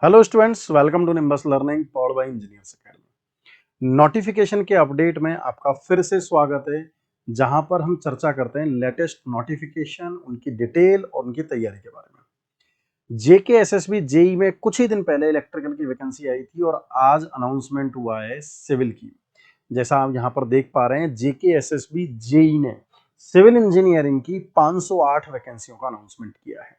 Hello students, welcome to Nimbus learning powered by engineers academy. Notification के update में आपका फिर से स्वागत है, जहां पर हम चर्चा करते हैं लेटेस्ट नोटिफिकेशन, उनकी डिटेल और उनकी तैयारी के बारे में। जेके एसएसबी जेई में कुछ ही दिन पहले इलेक्ट्रिकल की वैकेंसी आई थी और आज अनाउंसमेंट हुआ है सिविल की। जैसा आप यहाँ पर देख पा रहे हैं, जेके एसएसबी जेई ने सिविल इंजीनियरिंग की 508 वैकेंसियों का अनाउंसमेंट किया है।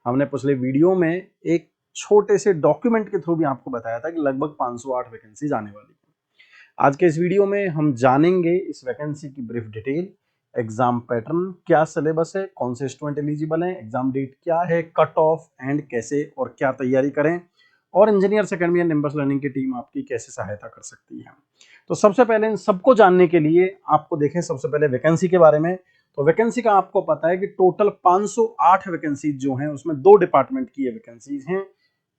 हमने पिछले वीडियो में एक छोटे से डॉक्यूमेंट के थ्रू भी आपको बताया था कि लगभग 508 वैकेंसीज आने वाली है। आज के इस वीडियो में हम जानेंगे इस वैकेंसी की ब्रीफ डिटेल, एग्जाम पैटर्न, क्या सिलेबस है, कौन से स्टूडेंट एलिजिबल हैं, एग्जाम डेट क्या है, कट ऑफ एंड कैसे और क्या तैयारी करें, और engineers academy and nimbus learning की टीम आपकी कैसे सहायता कर सकती है। तो सबसे पहले इन सबको जानने के लिए आपको देखें सबसे पहले वैकेंसी के बारे में। तो वैकेंसी का आपको पता है कि टोटल 508 वैकेंसी जो हैं उसमें दो डिपार्टमेंट की वैकेंसीज हैं।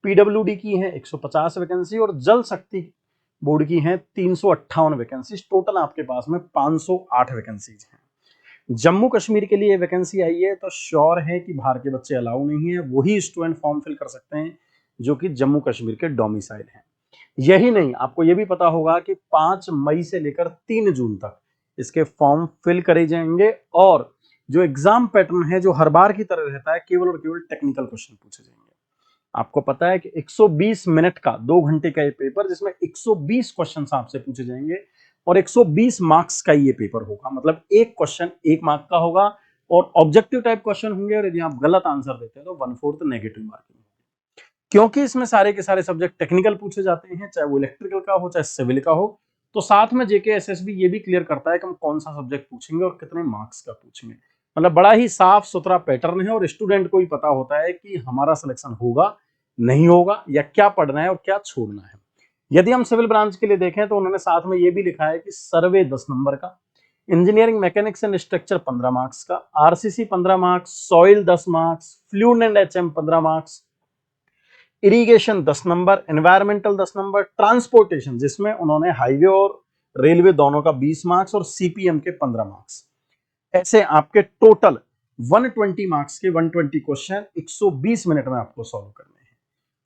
पीडब्ल्यूडी की हैं 150 वैकेंसी और जल शक्ति बोर्ड की हैं 358 वैकेंसी। टोटल आपके पास में 508 वैकेंसीज हैं। जम्मू कश्मीर के लिए वैकेंसी आई है, तो श्योर है कि बाहर के बच्चे अलाउ नहीं है, वही स्टूडेंट फॉर्म फिल कर सकते हैं जो कि जम्मू कश्मीर के डोमिसाइल हैं। यही नहीं, आपको यह भी पता होगा कि 5 मई से लेकर 3 जून तक इसके फॉर्म फिल करे जाएंगे और जो एग्जाम पैटर्न है जो हर बार की तरह रहता है, केवल और केवल टेक्निकल क्वेश्चन पूछे जाएंगे। आपको पता है कि 120 मिनट का 2 घंटे का ये पेपर, जिसमें 120 क्वेश्चन आपसे पूछे जाएंगे और 120 मार्क्स का ये पेपर होगा। मतलब एक क्वेश्चन 1 मार्क का होगा और ऑब्जेक्टिव टाइप क्वेश्चन होंगे, और यदि आप गलत आंसर देते हैं तो 1/4 नेगेटिव मार्किंग। क्योंकि इसमें सारे के सारे सब्जेक्ट टेक्निकल पूछे जाते हैं, चाहे वो इलेक्ट्रिकल का हो चाहे सिविल का हो, तो साथ में जेके एसएसबी ये भी क्लियर करता है कि हम कौन सा सब्जेक्ट पूछेंगे और कितने मार्क्स का पूछेंगे। मतलब बड़ा ही साफ सुथरा पैटर्न है और स्टूडेंट को ही पता होता है कि हमारा सिलेक्शन होगा नहीं होगा, या क्या पढ़ना है और क्या छोड़ना है। यदि हम सिविल ब्रांच के लिए देखें तो उन्होंने साथ में ये भी लिखा है कि सर्वे 10 नंबर का, engineering mechanics and structure 15 marks का, RCC 15 marks, soil 10 marks, fluid and HM 15 marks, irrigation 10 number, environmental 10 number, transportation जिसमें उन्होंने हाईवे और रेलवे दोनों का 20 मार्क्स और सीपीएम के 15 मार्क्स। ऐसे आपके टोटल 120 मार्क्स के 120 क्वेश्चन 120 मिनट में आपको सॉल्व करने हैं।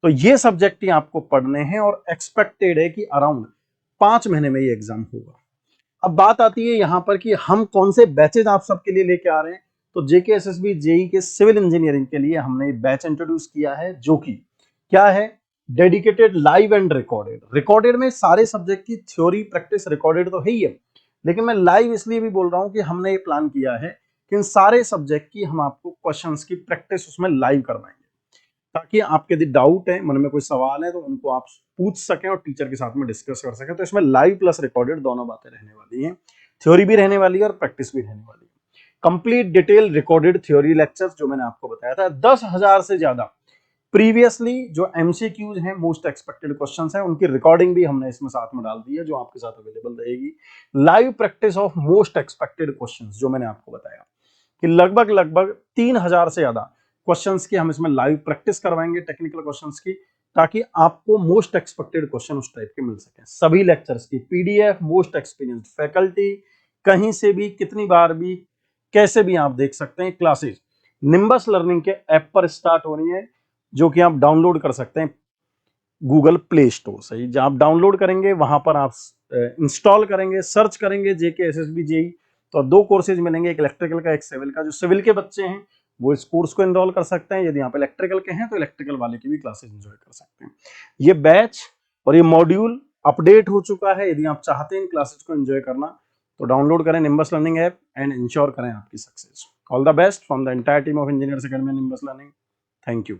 तो ये सब्जेक्ट ही आपको पढ़ने हैं और एक्सपेक्टेड है कि अराउंड 5 महीने में ये एग्जाम होगा। अब बात आती है यहां पर कि हम कौन से बैचेज आप सबके लिए लेके आ रहे हैं। तो जेके एसएसबी जेई के सिविल इंजीनियरिंग के लिए हमने बैच इंट्रोड्यूस किया है, जो कि क्या है, dedicated live and recorded. Recorded में सारे सब्जेक्ट की थ्योरी प्रैक्टिस रिकॉर्डेड तो है ही है, लेकिन मैं लाइव इसलिए भी बोल रहा हूं कि हमने ये प्लान किया है कि इन सारे सब्जेक्ट की हम आपको क्वेश्चंस की प्रैक्टिस उसमें लाइव करवाएंगे, ताकि आपके यदि डाउट है, मन में कोई सवाल है, तो उनको आप पूछ सकें और टीचर के साथ में डिस्कस कर सकें। तो इसमें लाइव प्लस रिकॉर्डेड दोनों बातें रहने वाली हैं, थ्योरी भी रहने वाली है और प्रैक्टिस भी रहने वाली है। Complete detail recorded theory lectures जो मैंने आपको बताया था, 10,000 से ज्यादा प्रीवियसली जो एमसीक्यूज हैं, मोस्ट एक्सपेक्टेड क्वेश्चंस हैं, उनकी रिकॉर्डिंग भी हमने इसमें साथ में डाल दी है, जो आपके साथ अवेलेबल रहेगी। Live practice of most expected questions जो मैंने आपको बताया कि लगभग लगभग 3,000 से ज्यादा क्वेश्चंस की हम इसमें लाइव प्रैक्टिस करवाएंगे, टेक्निकल क्वेश्चंस की, ताकि आपको मोस्ट एक्सपेक्टेड क्वेश्चन उस टाइप के मिल सके। सभी लेक्चर्स की पीडीएफ, मोस्ट एक्सपीरियंस्ड फैकल्टी, कहीं से भी कितनी बार भी कैसे भी आप देख सकते हैं। क्लासेस निम्बस लर्निंग के ऐप पर स्टार्ट हो रही है, जो कि आप डाउनलोड कर सकते हैं गूगल प्ले स्टोर से। जब आप डाउनलोड करेंगे वहां पर आप इंस्टॉल करेंगे, सर्च करेंगे जेके एसएसबी जेई, तो 2 कोर्सेज मिलेंगे, एक इलेक्ट्रिकल का एक सिविल का। जो सिविल के बच्चे हैं वो इस कोर्स को एनरोल कर सकते हैं, यदि आप इलेक्ट्रिकल के हैं तो इलेक्ट्रिकल वाले की भी क्लासेस एंजॉय कर सकते हैं। ये बैच और ये मॉड्यूल अपडेट हो चुका है। यदि आप चाहते हैं इन क्लासेस को एंजॉय करना तो डाउनलोड करें nimbus learning app and ensure करें आपकी success. All the best from the entire team of engineers academy nimbus learning. Thank you.